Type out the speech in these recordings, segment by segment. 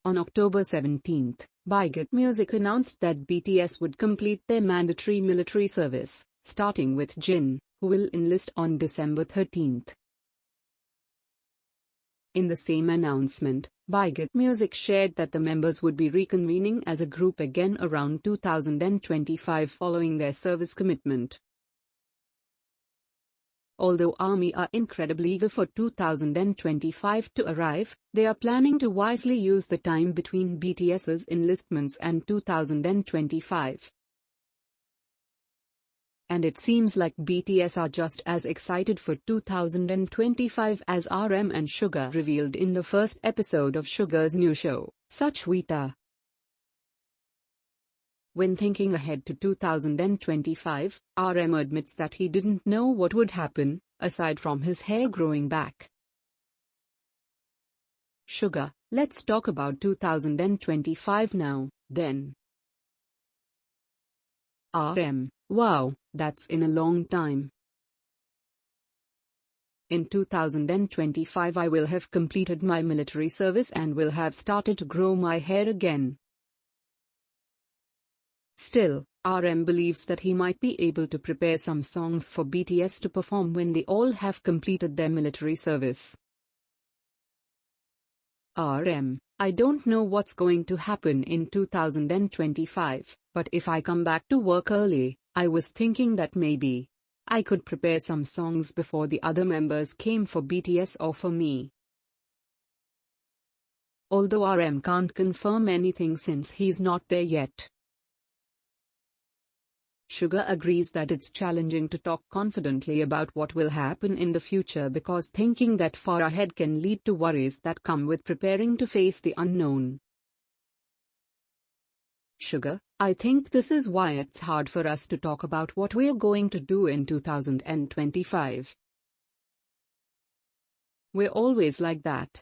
On October 17, BTS Music announced that BTS would complete their mandatory military service, starting with Jin, who will enlist on December 13. In the same announcement, BTS Music shared that the members would be reconvening as a group again around 2025 following their service commitment. Although ARMY are incredibly eager for 2025 to arrive, they are planning to wisely use the time between BTS's enlistments and 2025. And it seems like BTS are just as excited for 2025 as RM and Suga revealed in the first episode of Suga's new show, Suchwita. When thinking ahead to 2025, RM admits that he didn't know what would happen, aside from his hair growing back. Suga, let's talk about 2025 now, then. RM, wow, that's in a long time. In 2025 I will have completed my military service and will have started to grow my hair again. Still, RM believes that he might be able to prepare some songs for BTS to perform when they all have completed their military service. RM, I don't know what's going to happen in 2025, but if I come back to work early, I was thinking that maybe I could prepare some songs before the other members came for BTS or for me. Although RM can't confirm anything since he's not there yet. Suga agrees that it's challenging to talk confidently about what will happen in the future because thinking that far ahead can lead to worries that come with preparing to face the unknown. Suga, I think this is why it's hard for us to talk about what we're going to do in 2025. We're always like that.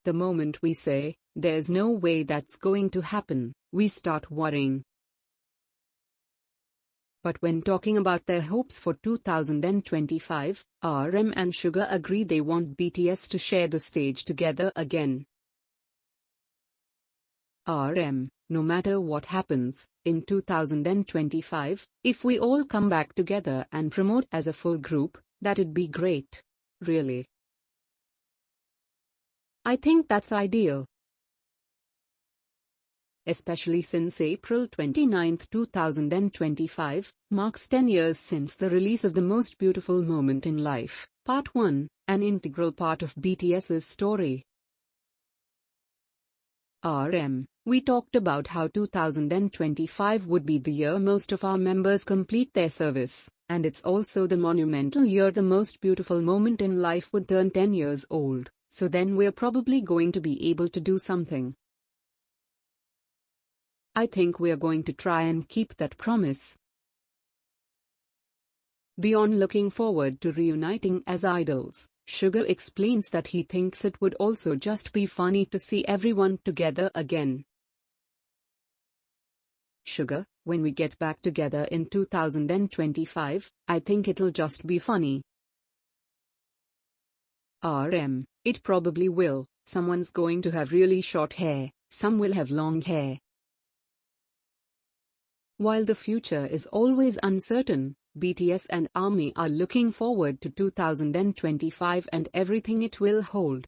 The moment we say, there's no way that's going to happen, we start worrying. But when talking about their hopes for 2025, RM and Suga agree they want BTS to share the stage together again. RM, no matter what happens, in 2025, if we all come back together and promote as a full group, that'd be great. Really. I think that's ideal. Especially since April 29, 2025, marks 10 years since the release of The Most Beautiful Moment in Life, Part 1, an integral part of BTS's story. RM, we talked about how 2025 would be the year most of our members complete their service, and it's also the monumental year The Most Beautiful Moment in Life would turn 10 years old, so then we're probably going to be able to do something. I think we're going to try and keep that promise. Beyond looking forward to reuniting as idols, Suga explains that he thinks it would also just be funny to see everyone together again. Suga, when we get back together in 2025, I think it'll just be funny. RM, it probably will. Someone's going to have really short hair, some will have long hair. While the future is always uncertain, BTS and ARMY are looking forward to 2025 and everything it will hold.